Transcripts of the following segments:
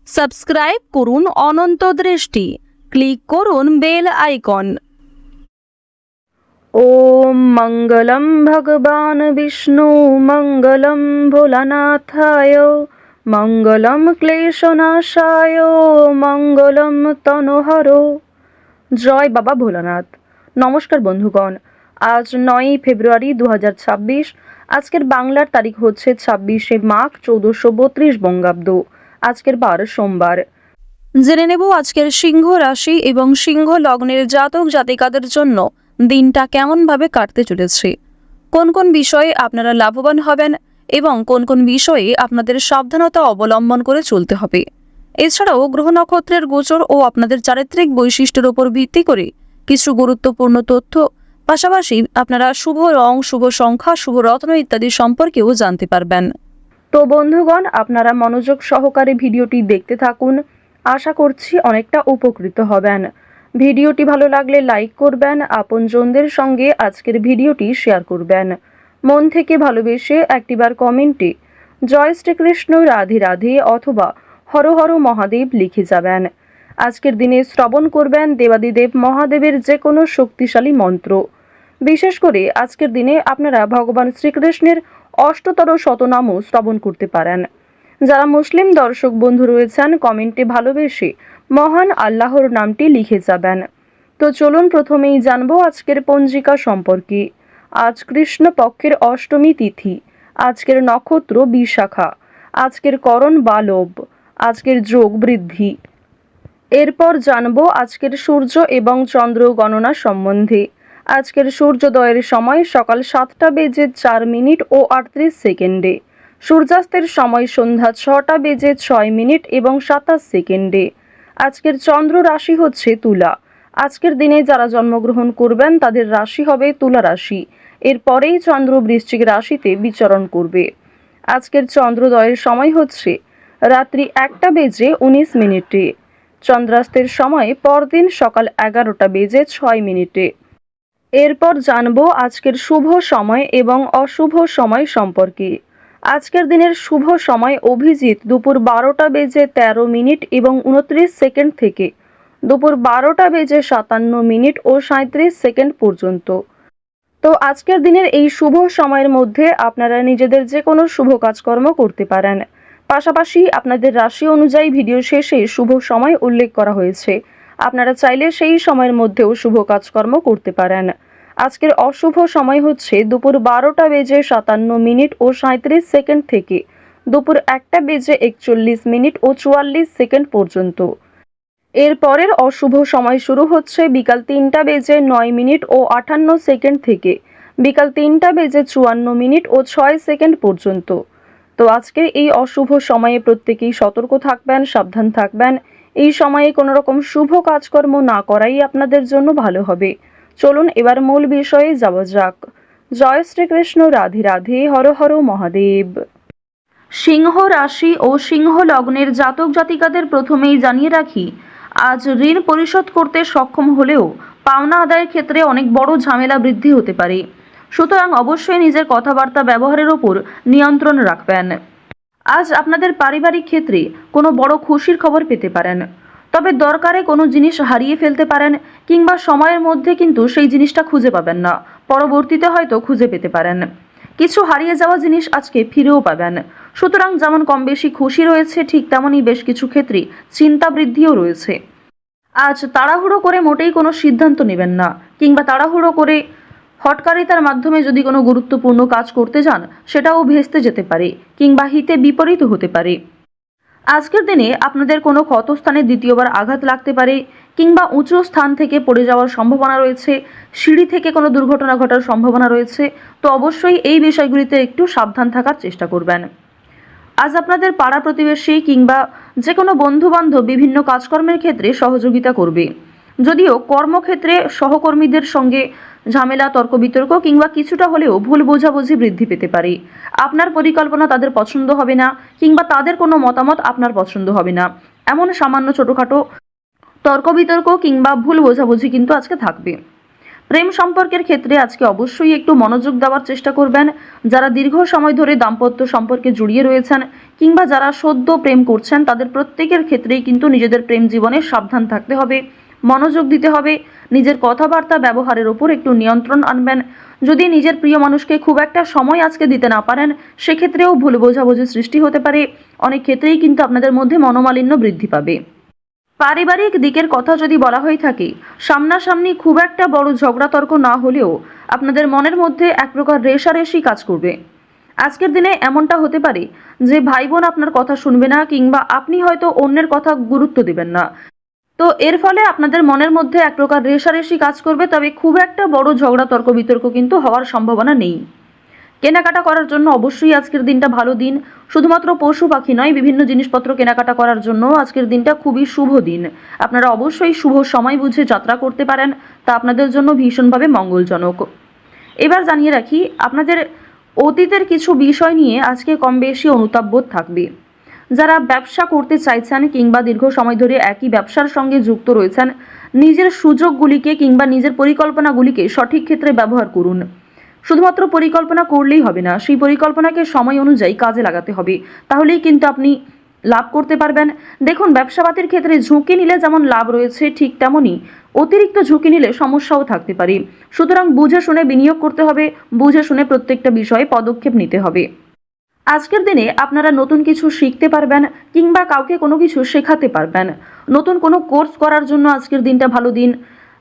Subscribe করুন অনন্ত দৃষ্টি, click করুন বেল আইকন। ওম মঙ্গলম ভগবান বিষ্ণু মঙ্গলম ভোলানাথায় মঙ্গলম ক্লেশনাশায় মঙ্গলম তনোহর। জয় বাবা ভোলানাথ। নমস্কার বন্ধুগণ, আজ 9ই ফেব্রুয়ারি 2026। আজকের বাংলার তারিখ হচ্ছে 26শে মাঘ 1432 বঙ্গাব্দ। আজকের বার সোমবার। জেনে নেব আজকের সিংহ রাশি এবং সিংহ লগ্নের জাতক জাতিকাদের জন্য দিনটা কেমনভাবে কাটতে চলেছে, কোন কোন বিষয়ে আপনারা লাভবান হবেন এবং কোন কোন বিষয়ে আপনাদের সাবধানতা অবলম্বন করে চলতে হবে। এছাড়াও গ্রহ নক্ষত্রের গোচর ও আপনাদের চারিত্রিক বৈশিষ্ট্যের উপর ভিত্তি করে কিছু গুরুত্বপূর্ণ তথ্য, পাশাপাশি আপনারা শুভ রং, শুভ সংখ্যা, শুভ রত্ন ইত্যাদি সম্পর্কেও জানতে পারবেন। তো বন্ধুগণ, আপনারা মনোযোগ সহকারে ভিডিওটি দেখতে থাকুন। আশা করছি অনেকটা উপকৃত হবেন। ভিডিওটি ভালো লাগলে লাইক করবেন, আপনজনদের সঙ্গে আজকের ভিডিওটি শেয়ার করবেন। মন থেকে ভালোবেসে একটিবার কমেন্টে জয় শ্রীকৃষ্ণ, রাধে রাধে অথবা হর হর মহাদেব লিখে যাবেন। আজকের দিনে শ্রবণ করবেন দেবাদিদেব মহাদেবের যে কোনো শক্তিশালী মন্ত্র। বিশেষ করে আজকের দিনে আপনারা ভগবান শ্রীকৃষ্ণের অষ্টতর শতনামও শ্রবণ করতে পারেন। যারা মুসলিম দর্শক বন্ধু রয়েছেন, কমেন্টে ভালোবেসে মহান আল্লাহর নামটি লিখে যাবেন। তো চলুন প্রথমেই জানবো আজকের পঞ্জিকা সম্পর্কে। আজ কৃষ্ণ পক্ষের অষ্টমী তিথি, আজকের নক্ষত্র বিশাখা, আজকের করণ বালব, আজকের যোগ বৃদ্ধি। এরপর জানবো আজকের সূর্য এবং চন্দ্র গণনা সম্বন্ধে। আজকের সূর্যোদয়ের সময় সকাল 7টা বেজে 4 মিনিট ও 38 সেকেন্ডে, সূর্যাস্তের সময় সন্ধ্যা 6টা বেজে 6 মিনিট এবং 27 সেকেন্ডে। আজকের চন্দ্র রাশি হচ্ছে তুলা। আজকের দিনে যারা জন্মগ্রহণ করবেন তাদের রাশি হবে তুলা রাশি। এরপরেই চন্দ্র বৃশ্চিক রাশিতে বিচরণ করবে। আজকের চন্দ্রোদয়ের সময় হচ্ছে রাত্রি 1টা বেজে 19 মিনিটে। চন্দ্রাস্তের সময় পরদিন সকাল 11টা বেজে 6 মিনিটে। এরপর জানবো আজকের শুভ সময় এবং অশুভ সময় সম্পর্কে। আজকের দিনের শুভ সময় অভিজিৎ দুপুর 12টা বেজে 13 মিনিট এবং 29 সেকেন্ড থেকে দুপুর 12টা বেজে 57 মিনিট ও 37 সেকেন্ড পর্যন্ত। তো আজকের দিনের এই শুভ সময়ের মধ্যে আপনারা নিজেদের যে কোনো শুভ কাজকর্ম করতে পারেন। পাশাপাশি আপনাদের রাশি অনুযায়ী ভিডিও শেষে শুভ সময় উল্লেখ করা হয়েছে, আপনারা চাইলে সেই সময়ের মধ্যেও শুভ কাজকর্ম করতে পারেন। আজকের অশুভ সময় হচ্ছে দুপুর 12টা বেজে 57 মিনিট ও 37 সেকেন্ড থেকে দুপুর 1টা বেজে 41 মিনিট ও 44 সেকেন্ড পর্যন্ত। এর পরের অশুভ সময় শুরু হচ্ছে বিকাল 3টা বেজে 9 মিনিট ও 58 সেকেন্ড থেকে বিকাল 3টা বেজে 54 মিনিট ও 6 সেকেন্ড পর্যন্ত। তো আজকের এই অশুভ সময়ে প্রত্যেকেই সতর্ক থাকবেন, সাবধান থাকবেন। এই সময়ে কোনো রকম শুভ কাজকর্ম না করাই আপনাদের জন্য ভালো হবে। চলুন এবার মূল বিষয়ে যাওয়া যাক। জয় শ্রীকৃষ্ণ, রাধে রাধে, হর হর মহাদেব। সিংহ রাশি ও সিংহ লগ্নের জাতক জাতিকাদের প্রথমেই জানিয়ে রাখি, আজ ঋণ পরিশোধ করতে সক্ষম হলেও পাওনা আদায়ের ক্ষেত্রে অনেক বড় ঝামেলা বৃদ্ধি হতে পারে। সুতরাং অবশ্যই নিজের কথাবার্তা ব্যবহারের ওপর নিয়ন্ত্রণ রাখবেন। আজ আপনাদের পারিবারিক ক্ষেত্রে কোনো বড় খুশির খবর পেতে পারেন, তবে দরকারে কোনো জিনিস হারিয়ে ফেলতে পারেন কিংবা সময়ের মধ্যে কিন্তু সেই জিনিসটা খুঁজে পাবেন না, পরবর্তীতে হয়তো খুঁজে পেতে পারেন। কিছু হারিয়ে যাওয়া জিনিস আজকে ফিরেও পাবেন। সুতরাং যেমন কম বেশি খুশি রয়েছে, ঠিক তেমনই বেশ কিছু ক্ষেত্রে চিন্তা বৃদ্ধিও রয়েছে। আজ তাড়াহুড়ো করে মোটেই কোনো সিদ্ধান্ত নেবেন না, কিংবা তাড়াহুড়ো করে হঠকারিতার মাধ্যমে যদি কোনো গুরুত্বপূর্ণ কাজ করতে যান সেটাও ভেস্তে যেতে পারে কিংবা হিতে বিপরীত হতে পারে। আজকের দিনে আপনাদের কোনো ক্ষতস্থানে দ্বিতীয়বার আঘাত লাগতে পারে কিংবা উঁচু স্থান থেকে পড়ে যাওয়ার সম্ভাবনা রয়েছে, সিঁড়ি থেকে কোনো দুর্ঘটনা ঘটার সম্ভাবনা রয়েছে। তো অবশ্যই এই বিষয়গুলিতে একটু সাবধান থাকার চেষ্টা করবেন। আজ আপনাদের পাড়া প্রতিবেশী কিংবা যে কোনো বন্ধুবান্ধব বিভিন্ন কাজকর্মের ক্ষেত্রে সহযোগিতা করবে। যদিও কর্মক্ষেত্রে সহকর্মীদের সঙ্গে ঝামেলা, তর্ক বিতর্ক কিংবা কিছুটা হলেও ভুল বোঝাবুঝি বৃদ্ধি পেতে পারে। আপনার পরিকল্পনা তাদের পছন্দ হবে না কিংবা তাদের কোনো মতামত আপনার পছন্দ হবে না, এমন সামান্য ছোটোখাটো তর্ক বিতর্ক কিংবা ভুল বোঝাবুঝি কিন্তু আজকে থাকবে। প্রেম সম্পর্কের ক্ষেত্রে আজকে অবশ্যই একটু মনোযোগ দেওয়ার চেষ্টা করবেন। যারা দীর্ঘ সময় ধরে দাম্পত্য সম্পর্কে জড়িয়ে রয়েছেন কিংবা যারা সদ্য প্রেম করছেন তাদের প্রত্যেকের ক্ষেত্রেই কিন্তু নিজেদের প্রেম জীবনে সাবধান থাকতে হবে, মনোযোগ দিতে হবে, নিজের কথাবার্তা ব্যবহারের ওপর একটু নিয়ন্ত্রণ আনবেন। যদি নিজের প্রিয় মানুষকে খুব একটা সময় আজকে দিতে না পারেন সেক্ষেত্রেও ভুল বোঝাবুঝি সৃষ্টি হতে পারে। অনেক ক্ষেত্রেই কিন্তু আপনাদের মধ্যে মনোমালিন্য বৃদ্ধি পাবে। পারিবারিক দিকের কথা যদি বলা হয়ে থাকে, সামনাসামনি খুব একটা বড় ঝগড়া তর্ক না হলেও আপনাদের মনের মধ্যে এক প্রকার রেষারেষি কাজ করবে। আজকের দিনে এমনটা হতে পারে যে ভাই বোন আপনার কথা শুনবে না কিংবা আপনি হয়তো অন্যের কথা গুরুত্ব দেবেন না। তো এর ফলে আপনাদের মনের মধ্যে এক প্রকার রেষারেষি কাজ করবে, তবে খুব একটা বড় ঝগড়া তর্ক বিতর্ক কিন্তু হওয়ার সম্ভাবনা নেই। কেনাকাটা করার জন্য অবশ্যই আজকের দিনটা ভালো দিন। শুধুমাত্র পশু পাখি নয়, বিভিন্ন জিনিসপত্র কেনাকাটা করার জন্য আজকের দিনটা খুবই শুভ দিন। আপনারা অবশ্যই শুভ সময় বুঝে যাত্রা করতে পারেন, তা আপনাদের জন্য ভীষণভাবে মঙ্গলজনক। এবার জানিয়ে রাখি, আপনাদের অতীতের কিছু বিষয় নিয়ে আজকে কম বেশি অনুতাপবোধ থাকবে। যারা ব্যবসা করতে চাইছেন কিংবা দীর্ঘ সময় ধরে একই ব্যবসার সঙ্গে যুক্ত রয়েছেন, নিজের সুযোগগুলিকে কিংবা নিজের পরিকল্পনাগুলিকে সঠিক ক্ষেত্রে ব্যবহার করুন। শুধুমাত্র পরিকল্পনা করলেই হবে না, সেই পরিকল্পনাকে সময় অনুযায়ী কাজে লাগাতে হবে, তাহলেই কিন্তু আপনি লাভ করতে পারবেন। দেখুন, ব্যবসাপাতির ক্ষেত্রে ঝুঁকি নিলে যেমন লাভ রয়েছে, ঠিক তেমনই অতিরিক্ত ঝুঁকি নিলে সমস্যাও থাকতে পারে। সুতরাং বুঝে শুনে বিনিয়োগ করতে হবে, বুঝে শুনে প্রত্যেকটা বিষয়ে পদক্ষেপ নিতে হবে। আজকের দিনে আপনারা নতুন কিছু শিখতে পারবেন কিংবা কাউকে কোনো কিছু শেখাতে পারবেন। নতুন কোনো কোর্স করার জন্য আজকের দিনটা ভালো দিন।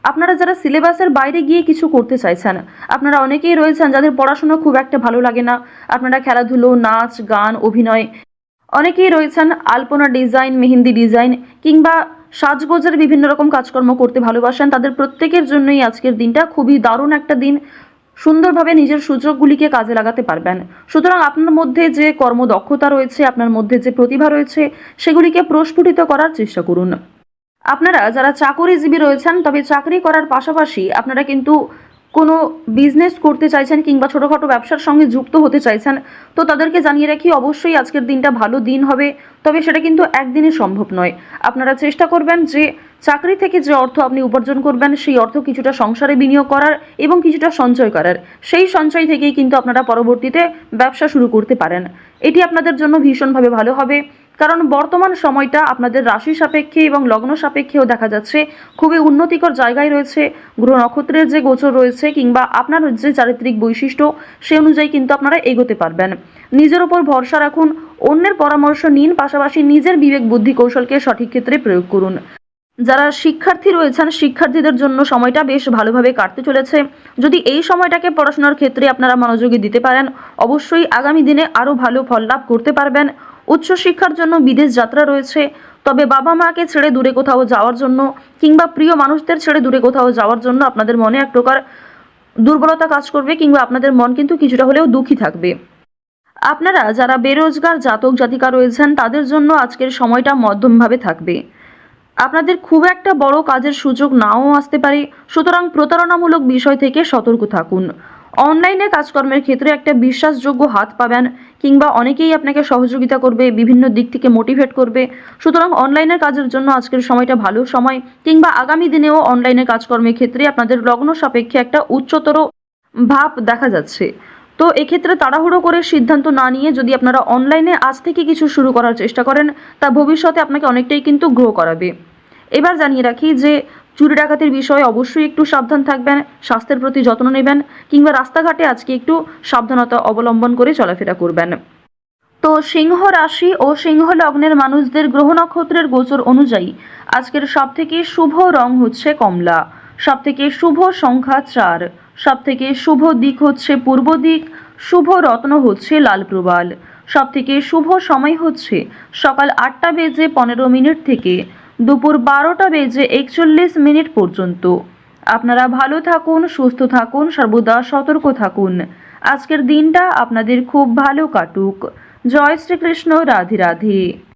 আপনারা যারা সিলেবাসের বাইরে গিয়ে কিছু করতে চাইছেন, আপনারা অনেকেই রয়েছেন যাদের পড়াশোনা খুব একটা ভালো লাগে না, আপনারা খেলাধুলো, নাচ, গান, অভিনয়, অনেকেই রয়েছেন আলপনা ডিজাইন, মেহেন্দি ডিজাইন কিংবা সাজগোজের বিভিন্ন রকম কাজকর্ম করতে ভালোবাসেন, তাদের প্রত্যেকের জন্যই আজকের দিনটা খুবই দারুণ একটা দিন। সুন্দরভাবে নিজের সুযোগগুলিকে কাজে লাগাতে পারবেন। সুতরাং আপনার মধ্যে যে কর্মদক্ষতা রয়েছে, আপনার মধ্যে যে প্রতিভা রয়েছে, সেগুলিকে প্রস্ফুটিত করার চেষ্টা করুন। আপনারা যারা চাকরিজীবী রয়েছেন, তবে চাকরি করার পাশাপাশি আপনারা কিন্তু কোনো বিজনেস করতে চাইছেন কিংবা ছোটোখাটো ব্যবসার সঙ্গে যুক্ত হতে চাইছেন, তো তাদেরকে জানিয়ে রাখি অবশ্যই আজকের দিনটা ভালো দিন হবে, তবে সেটা কিন্তু একদিনে সম্ভব নয়। আপনারা চেষ্টা করবেন যে চাকরি থেকে যে অর্থ আপনি উপার্জন করবেন সেই অর্থ কিছুটা সংসারে বিনিয়োগ করার এবং কিছুটা সঞ্চয় করার। সেই সঞ্চয় থেকেই কিন্তু আপনারা পরবর্তীতে ব্যবসা শুরু করতে পারেন। এটি আপনাদের জন্য ভীষণভাবে ভালো হবে, কারণ বর্তমান সময়টা আপনাদের রাশি সাপেক্ষে এবং লগ্ন সাপেক্ষেও দেখা যাচ্ছে খুবই উন্নতিকর জায়গায় রয়েছে। গ্রহ নক্ষত্রের যে গোচর রয়েছে কিংবা আপনার যে চারিত্রিক বৈশিষ্ট্য, সে অনুযায়ী কিন্তু আপনারা এগোতে পারবেন। নিজের উপর ভরসা রাখুন, অন্যের পরামর্শ নিন, পাশাপাশি নিজের বিবেক বুদ্ধি কৌশলকে সঠিক ক্ষেত্রে প্রয়োগ করুন। যারা শিক্ষার্থী রয়েছেন, শিক্ষার্থীদের জন্য সময়টা বেশ ভালোভাবে কাটতে চলেছে। যদি এই সময়টাকে পড়াশোনার ক্ষেত্রে আপনারা মনোযোগী দিতে পারেন, অবশ্যই আগামী দিনে আরও ভালো ফল লাভ করতে পারবেন। উচ্চশিক্ষার জন্য বিদেশ যাত্রা রয়েছে, তবে বাবা মাকে ছেড়ে দূরে কোথাও যাওয়ার জন্য কিংবা প্রিয় মানুষদের ছেড়ে দূরে কোথাও যাওয়ার জন্য আপনাদের মনে এক প্রকার দুর্বলতা কাজ করবে কিংবা আপনাদের মন কিন্তু কিছুটা হলেও দুঃখী থাকবে। আপনারা যারা বেরোজগার জাতক জাতিকা রয়েছেন, তাদের জন্য আজকের সময়টা মধ্যমভাবে থাকবে। আপনাদের খুব একটা বড় কাজের সুযোগ নাও আসতে পারে, সুতরাং প্রতারণামূলক বিষয় থেকে সতর্ক থাকুন। অনলাইনে কাজকর্মের ক্ষেত্রে একটা বিশ্বাসযোগ্য হাত পাবেন কিংবা অনেকেই আপনাকে সহযোগিতা করবে, বিভিন্ন দিক থেকে মোটিভেট করবে। সুতরাং অনলাইনের কাজের জন্য আজকের সময়টা ভালো সময়, কিংবা আগামী দিনেও অনলাইনে কাজকর্মের ক্ষেত্রে আপনাদের লগ্ন সাপেক্ষে একটা উচ্চতর ভাব দেখা যাচ্ছে। তো এক্ষেত্রে তাড়াহুড়ো করে সিদ্ধান্ত না নিয়ে যদি আপনারা অনলাইনে আজ থেকে কিছু শুরু করার চেষ্টা করেন, তা ভবিষ্যতে আপনাকে অনেকটাই কিন্তু গ্রো করাবে। এবার জানিয়ে রাখি যে চুরি ডাকাতির বিষয়ে অবশ্যই একটু সাবধান থাকবেন, স্বাস্থ্যের প্রতি যত্ন নেবেন কিংবা রাস্তাঘাটে আজকে একটু সাবধানতা অবলম্বন করে চলাফেরা করবেন। তো সিংহ রাশি ও সিংহ লগ্নের মানুষদের গ্রহ নক্ষত্রের গোচর অনুযায়ী আজকের সবথেকে শুভ রং হচ্ছে কমলা, সবথেকে শুভ সংখ্যা 4, সবথেকে শুভ দিক হচ্ছে পূর্ব দিক, শুভ রত্ন হচ্ছে লাল প্রবাল, সবথেকে শুভ সময় হচ্ছে সকাল 8:15 থেকে দুপুর 12:41 পর্যন্ত। আপনারা ভালো থাকুন, সুস্থ থাকুন, সর্বদা সতর্ক থাকুন। আজকের দিনটা আপনাদের খুব ভালো কাটুক। জয় শ্রীকৃষ্ণ, রাধে রাধে।